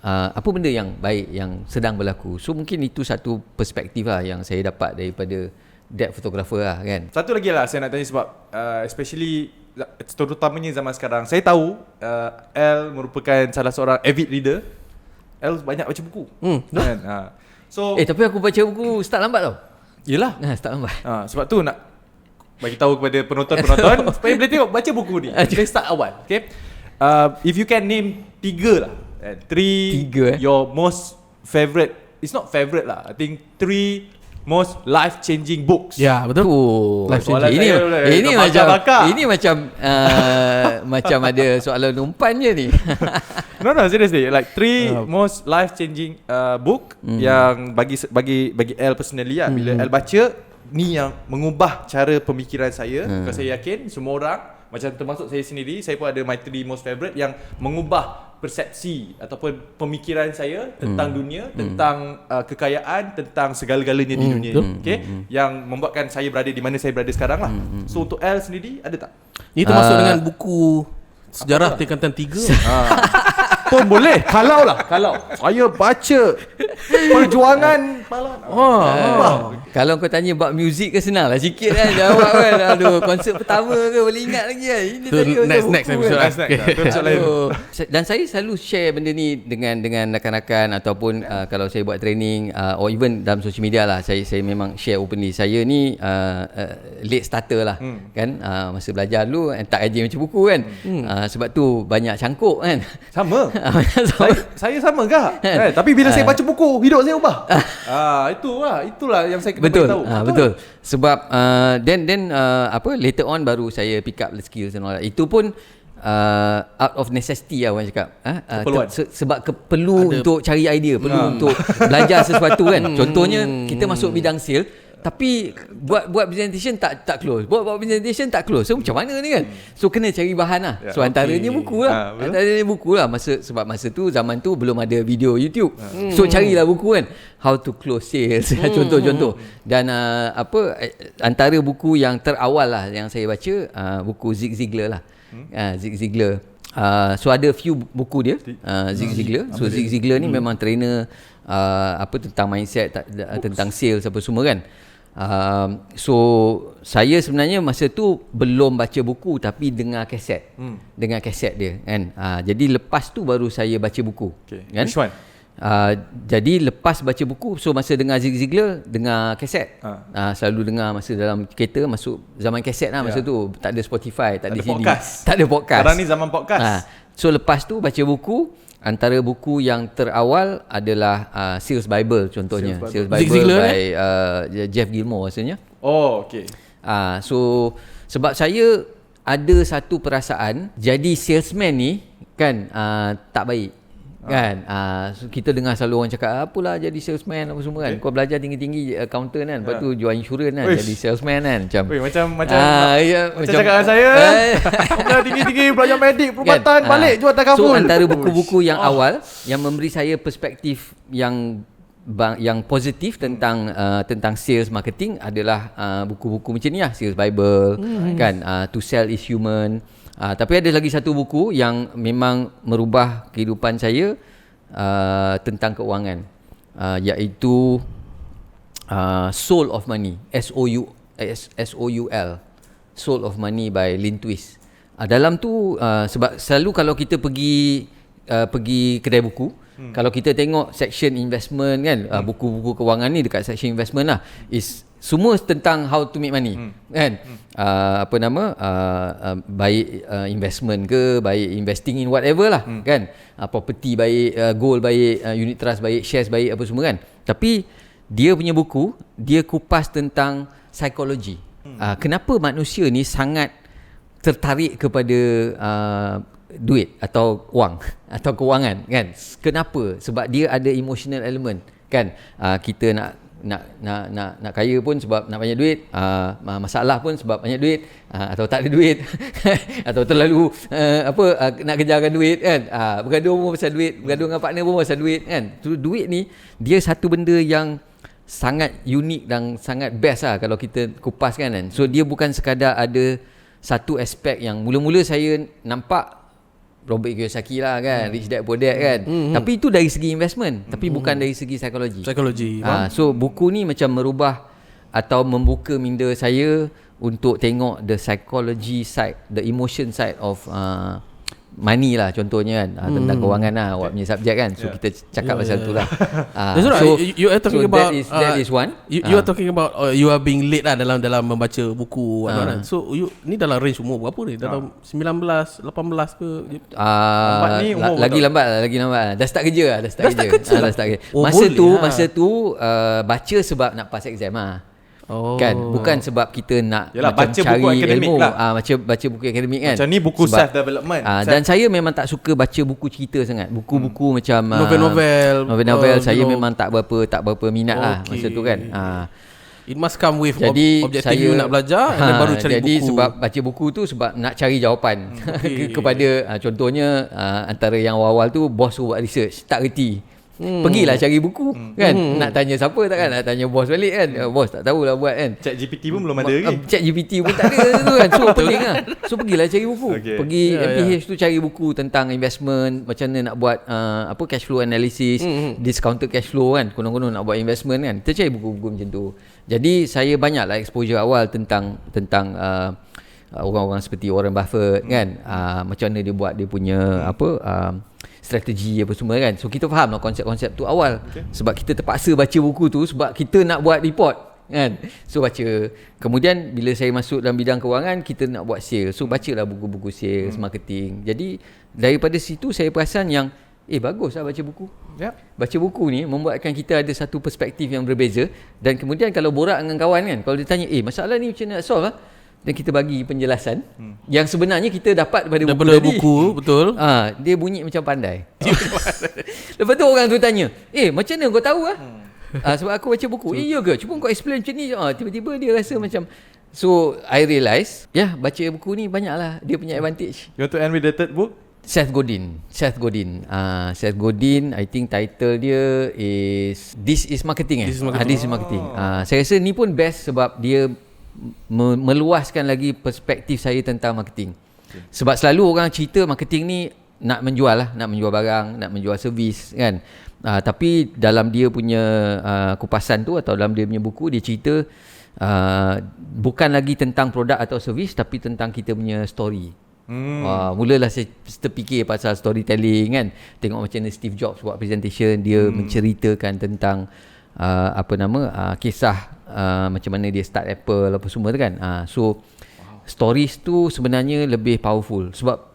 apa benda yang baik yang sedang berlaku. So mungkin itu satu perspektif lah yang saya dapat daripada that photographer lah kan. Satu lagi lah saya nak tanya sebab especially terutamanya zaman sekarang. Saya tahu L merupakan salah seorang avid reader. L banyak baca buku. Kan? So Tapi aku baca buku start lambat tau. yelah. Start lambat. Sebab tu nak bagi tahu kepada penonton-penonton supaya boleh tengok baca buku ni. Dari start awal. Okay. If you can name 3 lah. 3 your most favourite. It's not favourite lah. I think 3 most life-changing books. Ya, betul. Life Soalan changing. Ini saya macam bakar. ini macam macam ada soalan umpan je ni. No, seriously. Like 3 most life-changing book yang bagi L personally lah. Bila L baca, ni yang mengubah cara pemikiran saya. Because saya yakin semua orang, macam termasuk saya sendiri, saya pun ada my 3 most favourite yang mengubah persepsi ataupun pemikiran saya tentang dunia, tentang kekayaan, tentang segala-galanya di dunia ni. Okay? Yang membuatkan saya berada di mana saya berada sekarang lah. So untuk L sendiri ada tak? Ini termasuk dengan buku sejarah tingkatan 3. Pun boleh. Kalau saya baca perjuangan Kalau kau tanya bab muzik ke senang lah sikit kan jawab kan. Aduh, konsert pertama ke boleh ingat lagi kan. Ini Tu tadi next episode lah. Dan saya selalu share benda ni dengan rakan-rakan ataupun kalau saya buat training or even dalam social media lah, saya memang share openly. Saya ni late starter lah kan. Masa belajar dulu tak rajin baca buku kan. Sebab tu banyak cangkuk kan. Sama. Saya sama ke? Tapi bila saya baca buku, hidup saya ubah. Itulah yang saya kena beritahu. Betul. Sebab then later on baru saya pick up the skills and all that. Itu pun out of necessity lah orang cakap. Sebab perlu untuk cari idea, perlu untuk belajar sesuatu kan. Contohnya kita masuk bidang sale, tapi buat presentation tak close. Buat presentation tak close. So macam mana ni kan? So kena cari bahan lah. So antaranya buku lah. Antaranya buku lah. Sebab masa tu, zaman tu belum ada video YouTube. So carilah buku kan. How to close sales. Contoh-contoh. Dan antara buku yang terawal lah yang saya baca, buku Zig Ziglar lah. Zig Ziglar. So ada few buku dia, Zig Ziglar. So Zig Ziglar ni memang trainer tentang mindset, tentang sales apa semua kan. So saya sebenarnya masa tu belum baca buku tapi dengar kaset. Dengar kaset dia kan. Jadi lepas tu baru saya baca buku. Kan? Which one? Jadi lepas baca buku, so masa dengar Zig Ziglar, dengar kaset. Selalu dengar masa dalam kereta, masuk zaman kaset lah masa tu. Tak ada Spotify, tak ada CD, tak ada podcast. Sekarang ni zaman podcast. So lepas tu baca buku. Antara buku yang terawal adalah Sales Bible contohnya. Sales Bible by Jeff Gilmore rasanya. Oh, okay. So sebab saya ada satu perasaan jadi salesman ni kan tak baik. Kan so kita dengar selalu orang cakap apalah jadi salesman apa semua kan. Kau belajar tinggi-tinggi accountant kan, lepas tu jual insurans kan. Jadi salesman kan macam cakap dengan saya. Kau tinggi-tinggi belajar medik perubatan kan? Balik jual takaful. So antara buku-buku yang awal yang memberi saya perspektif yang positif tentang sales marketing adalah buku-buku macam ni lah. Sales Bible kan, To Sell is Human. Tapi ada lagi satu buku yang memang merubah kehidupan saya tentang keuangan, iaitu Soul of Money, S-O-U-L, Soul of Money by Lynn Twist. Dalam tu sebab selalu kalau kita pergi kedai buku, kalau kita tengok section investment kan, buku-buku kewangan ni dekat section investment lah, is semua tentang how to make money kan. Baik investment ke, baik investing in whatever lah kan, property baik, gold baik, unit trust baik, shares baik, apa semua kan. Tapi dia punya buku, dia kupas tentang psikologi. Kenapa manusia ni sangat tertarik kepada duit atau wang atau kewangan kan. Kenapa? Sebab dia ada emotional element kan. Kita nak kaya pun sebab nak banyak duit, masalah pun sebab banyak duit, atau tak ada duit atau terlalu nak kejarkan duit kan. Bergaduh pun pasal duit, bergaduh dengan partner pun pasal duit kan. So, duit ni dia satu benda yang sangat unik dan sangat best lah kalau kita kupaskan kan. So dia bukan sekadar ada satu aspek yang mula-mula saya nampak Robert Kiyosaki lah kan, Rich Dad Poor Dad kan. Tapi itu dari segi investment, tapi bukan dari segi psikologi. So buku ni macam merubah atau membuka minda saya untuk tengok the psychology side, the emotion side of money lah contohnya kan, tentang kewangan lah awak punya subjek kan. So kita cakap pasal tu lah. So you are talking about that is one. You are talking about you are being late lah dalam membaca buku kan. So you ni dalam range umur berapa ni? Dalam 19, 18 ke? Lagi lambat. Dah start kerja. Dah start kerja. Masa tu baca sebab nak pass exam lah. Kan, bukan sebab kita nak macam baca cari buku akademik ilmu lah. baca buku akademik kan. Macam ni buku self development. Dan saya memang tak suka baca buku cerita sangat. Buku-buku macam novel saya memang tak berapa minat lah masa tu kan. It must come with objektif saya, you nak belajar dan baru cari jadi buku. Sebab baca buku tu sebab nak cari jawapan kepada contohnya antara yang awal-awal tu bos buat research tak reti. Pergilah cari buku kan. Nak tanya siapa takkan nak tanya bos balik kan. Bos tak tahulah buat kan. ChatGPT pun belum ada lagi. ChatGPT pun tak ada tu kan. So pening lah. So pergilah cari buku. Pergi MPH tu cari buku tentang investment, macam mana nak buat cash flow analysis, discounted cash flow kan. Konon-konon nak buat investment kan. Kita cari buku-buku macam tu. Jadi saya banyaklah exposure awal tentang orang-orang seperti Warren Buffett kan. Macam mana dia buat dia punya strategi apa semua kan. So kita faham lah konsep-konsep tu awal. Sebab kita terpaksa baca buku tu sebab kita nak buat report kan. So baca. Kemudian bila saya masuk dalam bidang kewangan, kita nak buat sales. So bacalah buku-buku sales, marketing. Jadi daripada situ saya perasan yang bagus lah baca buku. Baca buku ni membuatkan kita ada satu perspektif yang berbeza. Dan kemudian kalau borak dengan kawan kan, kalau dia tanya masalah ni macam mana nak solve lah, dan kita bagi penjelasan yang sebenarnya kita dapat daripada buku betul. Dia bunyi macam pandai. Lepas tu orang tu tanya, macam mana kau tahu lah? Sebab aku baca buku. Ya ke? Cuba kau explain macam ni. Tiba-tiba dia rasa macam. So I realise baca buku ni banyaklah dia punya advantage. You want to end with the third book? Seth Godin. Seth Godin, I think title dia is This is Marketing. This is Marketing. Saya rasa ni pun best sebab dia meluaskan lagi perspektif saya tentang marketing. Sebab selalu orang cerita marketing ni nak menjual lah, nak menjual barang, nak menjual servis kan. Tapi dalam dia punya kupasan tu atau dalam dia punya buku, dia cerita bukan lagi tentang produk atau servis, tapi tentang kita punya story. Mulalah saya terfikir pasal storytelling kan. Tengok macam mana Steve Jobs buat presentation, dia menceritakan tentang kisah macam mana dia start Apple apa semua tu kan. So stories tu sebenarnya lebih powerful. Sebab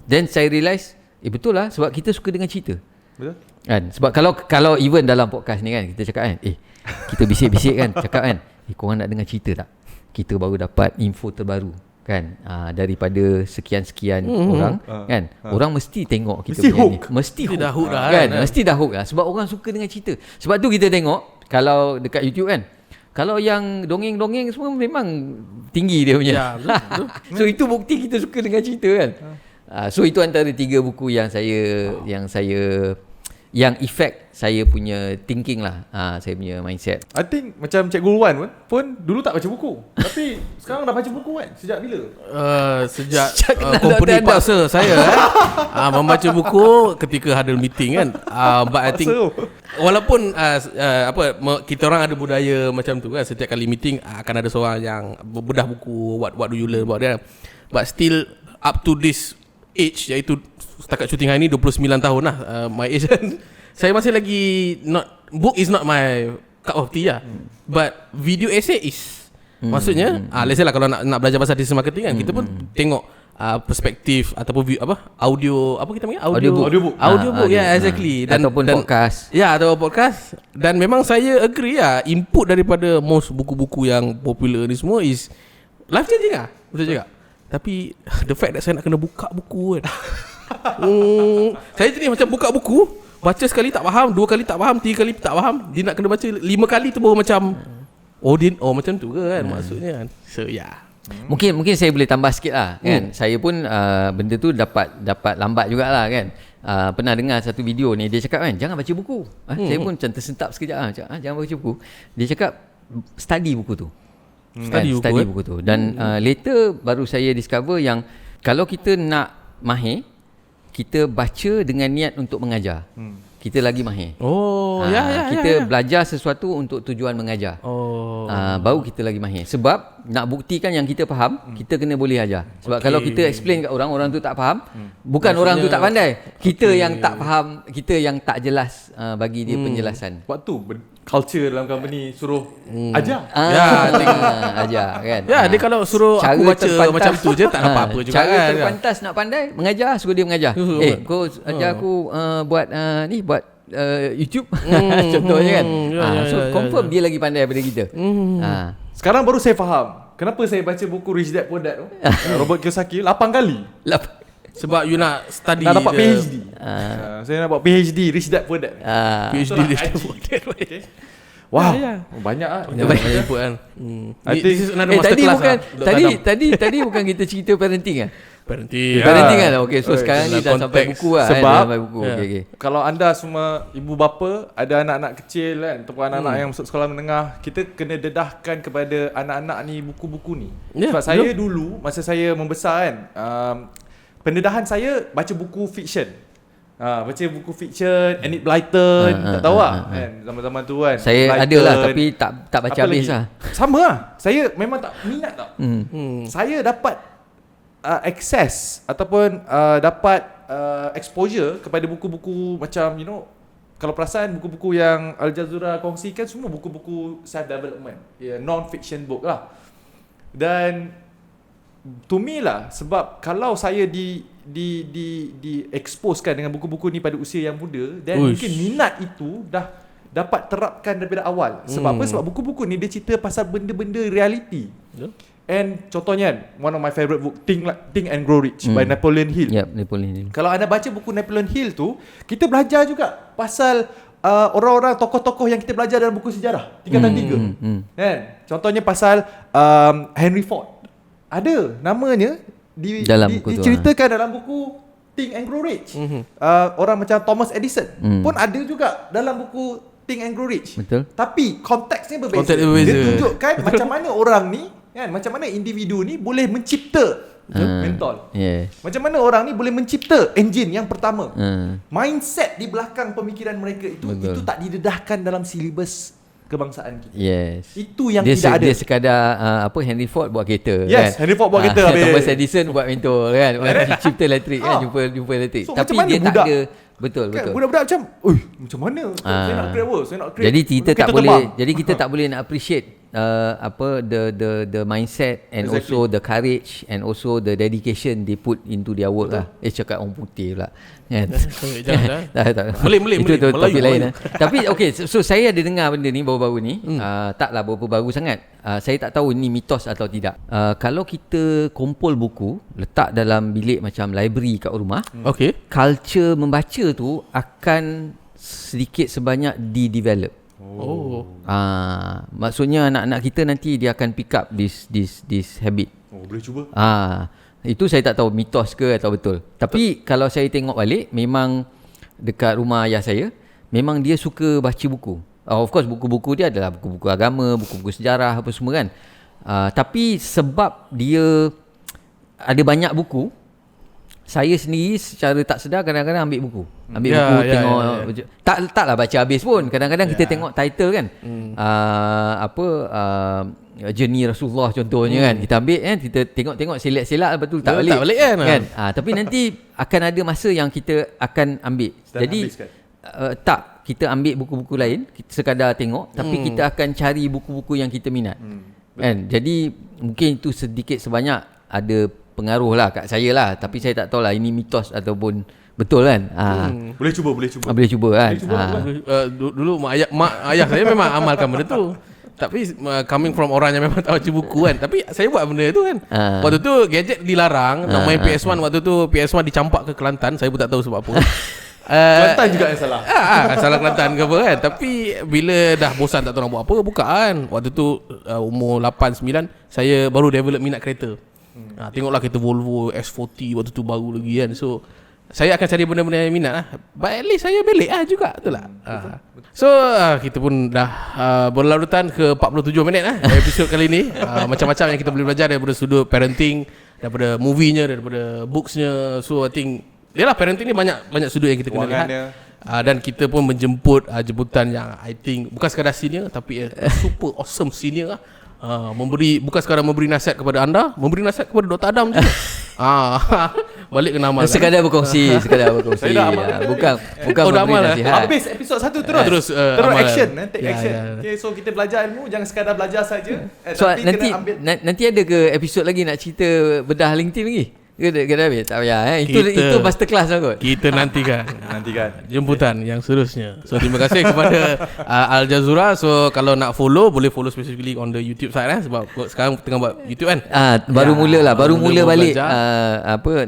then saya realise betul lah, sebab kita suka dengan cerita. Betul kan. Sebab kalau even dalam podcast ni kan, kita cakap kan kita bisik-bisik kan, cakap kan korang nak dengar cerita tak? Kita baru dapat info terbaru kan, daripada sekian-sekian orang kan. Orang mesti tengok kita punya ni. Mesti dah hook kan. Mesti dah hook lah. Sebab orang suka dengan cerita. Sebab tu kita tengok kalau dekat YouTube kan, kalau yang dongeng-dongeng semua memang tinggi dia punya. So itu bukti kita suka dengan cerita kan. So itu antara 3 buku yang yang effect saya punya thinking lah, saya punya mindset. I think macam Cikgu Wan pun dulu tak baca buku, tapi sekarang dah baca buku kan. Sejak bila? Sejak company paksa saya membaca buku ketika ada meeting kan. But I think walaupun kita orang ada budaya macam tu kan, setiap kali meeting akan ada seorang yang berbedah buku, what do you learn about that. But still up to this age, iaitu setakat syuting hari ni 29 tahun lah, my age kan. Saya masih lagi book is not my cup of tea lah. But video essay is. Maksudnya let's say lah kalau nak belajar pasal digital marketing kan, kita pun tengok perspektif ataupun audio, apa kita panggil? Audiobook exactly. Ataupun podcast. Atau podcast. Dan memang saya agree lah, input daripada most buku-buku yang popular ni semua is life changing lah. Betul juga. Tapi the fact that saya nak kena buka buku kan, saya jenis macam buka buku, baca sekali tak faham, 2 kali tak faham, 3 kali tak faham, dia nak kena baca 5 kali tu baru macam macam tu ke kan maksudnya kan. So mungkin saya boleh tambah sikit lah kan. Saya pun benda tu dapat lambat jugalah kan. Pernah dengar satu video ni, dia cakap kan jangan baca buku. Saya pun macam tersentap sekejap lah, jangan baca buku. Dia cakap study buku tu. Study buku tu. Dan later baru saya discover yang kalau kita nak mahir, kita baca dengan niat untuk mengajar. Kita lagi mahir. Kita belajar sesuatu untuk tujuan mengajar. Baru kita lagi mahir. Sebab nak buktikan yang kita faham, kita kena boleh ajar. Sebab kalau kita explain kat orang, orang tu tak faham, bukan orang tu tak pandai. Kita yang tak faham, kita yang tak jelas bagi dia penjelasan. Sebab tu culture dalam company suruh ajar. Ajar kan. Dia kalau suruh Cara aku baca terpantas, macam tu je tak dapat apa juga cara kan. terpantas nak pandai mengajar, suruh dia mengajar. Kau ajar aku buat buat YouTube contohnya kan. So confirm dia lagi pandai daripada kita. Sekarang baru saya faham kenapa saya baca buku Rich Dad Poor Dad tu Robert Kiyosaki 8 kali. Sebab you nak study, nak dapat PhD. Saya nak buat PhD Rich Dad Poor Dad. PhD Rich Dad Poor Dad. Wow, banyak ah. Banyak input kan. I think This is another master tadi class bukan lah. tadi bukan kita cerita parenting kan? Parenting. Parenting kan. Okey, so sekarang ni dah dalam sampai konteks. buku lah. Sebab sampai buku. Okey. kalau anda semua ibu bapa ada anak-anak kecil kan ataupun anak-anak yang masuk sekolah menengah, kita kena dedahkan kepada anak-anak ni buku-buku ni. Sebab saya dulu masa saya membesar kan, pendedahan saya baca buku fiction. Baca buku fiction, Enid Blyton, tak tahu lah kan zaman-zaman tu kan. Saya Blyton, ada lah tapi tak baca apa habis lagi? lah. Sama lah. Saya memang tak minat tau. Saya dapat access ataupun dapat exposure kepada buku-buku macam kalau perasan buku-buku yang Al Jazeera kongsikan semua buku-buku self development, non-fiction book lah. Dan to me lah, sebab kalau saya di exposekan dengan buku-buku ni pada usia yang muda, dan mungkin minat itu dah dapat terapkan daripada awal. Sebab apa? Sebab buku-buku ni dia cerita pasal benda-benda reality. And contohnya one of my favorite book, Think and Grow Rich by Napoleon Hill. Napoleon Hill. Kalau anda baca buku Napoleon Hill tu, kita belajar juga pasal orang-orang tokoh-tokoh yang kita belajar dalam buku sejarah tingkatan 3. Kan? Contohnya pasal Henry Ford. Ada namanya diceritakan dalam buku Think and Grow Rich. Orang macam Thomas Edison pun ada juga dalam buku Think and Grow Rich. Betul. Tapi konteksnya berbeza. Dia tunjukkan macam mana orang ni kan, macam mana individu ni boleh mencipta mental. Macam mana orang ni boleh mencipta enjin yang pertama. Mindset di belakang pemikiran mereka itu tak didedahkan dalam silibus kebangsaan kita. Itu yang tidak ada. Dia sekadar Henry Ford buat kereta kan. Henry Ford buat kereta habis. Thomas Edison buat mentor kan. Cipta elektrik kan, jumpa elektrik. So, tapi dia tak ada betul. Budak-budak macam, macam mana? Saya nak create world, saya nak create. Jadi kita tak terbang. boleh, jadi kita tak boleh nak appreciate the mindset and also the courage and also the dedication they put into their work lah. Cakap orang putih pula kan. Tak. Boleh. Itu topik lain lah. Tapi so saya ada dengar benda ni baru-baru ni. Taklah berapa baru sangat. Saya tak tahu ni mitos atau tidak. Kalau kita kumpul buku, letak dalam bilik macam library kat rumah, culture membaca tu akan sedikit sebanyak di-develop. Maksudnya anak-anak kita nanti dia akan pick up this habit. Boleh cuba. Itu saya tak tahu mitos ke atau betul. Tapi kalau saya tengok balik, memang dekat rumah ayah saya, memang dia suka baca buku. Of course buku-buku dia adalah buku-buku agama, buku-buku sejarah apa semua kan. Tapi sebab dia ada banyak buku, saya sendiri secara tak sedar kadang-kadang ambil buku. Tengok. Taklah baca habis pun. Kadang-kadang kita tengok title kan. Journey Rasulullah contohnya kan. Kita ambil kan, kita tengok selak-selak lepas tu tak balik kan. Tapi nanti akan ada masa yang kita akan ambil. Jadi kita ambil buku-buku lain, kita sekadar tengok, tapi kita akan cari buku-buku yang kita minat. Kan? Jadi mungkin itu sedikit sebanyak ada pengaruh lah kat saya lah. Tapi saya tak tahu lah ini mitos ataupun betul kan. Boleh cuba Boleh cuba kan. Dulu mak ayah saya memang amalkan benda tu. Tapi coming from orang yang memang tak baca buku kan. Tapi saya buat benda tu kan. Waktu tu gadget dilarang. Nak main PS1 waktu tu, PS1 dicampak ke Kelantan. Saya pun tak tahu sebab apa. Kelantan juga yang salah. Salah Kelantan ke apa kan. Tapi bila dah bosan tak tahu nak buat apa, buka kan. Waktu tu umur 8-9, saya baru develop minat kereta. Tengoklah kereta Volvo S40 waktu tu baru lagi kan. So saya akan cari benda-benda yang minat lah. But at least saya belik lah juga. Betul lah. So kita pun dah berlarutan ke 47 minit lah episod kali ni. Macam-macam yang kita boleh belajar daripada sudut parenting, daripada movie-nya, daripada books-nya. So I think Yalah, parenting ni banyak sudut yang kita kena lihat. Dan kita pun menjemput jemputan yang I think bukan sekadar senior, tapi super awesome senior lah. Bukan sekadar memberi nasihat kepada anda, memberi nasihat kepada Dr. Adam juga. Balik ke nama Sekadar berkongsi. Bukan memberi nasihat. Habis episod 1 terus action, take action. Okay, so kita belajar ilmu, jangan sekadar belajar saja. So nanti ada ke episod lagi nak cerita bedah LinkedIn lagi? Kena habis? Tak payah Itu masterclass lah kot. Kita nantikan jemputan yang seterusnya. So terima kasih kepada Al Jazura. So kalau nak follow, boleh follow specifically on the YouTube side sebab sekarang tengah buat YouTube kan. Baru mula balik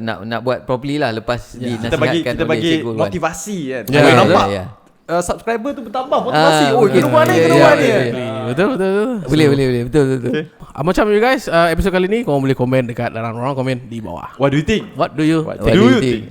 nak buat properly lah lepas dinasihatkan. Kita bagi motivasi kan. Nampak subscriber tu bertambah motivasi. Kena buat ni. Betul. Boleh betul. Macam you guys, episod kali ni korang boleh komen dekat dalam ruang komen di bawah. What do you think? What do you What do you think?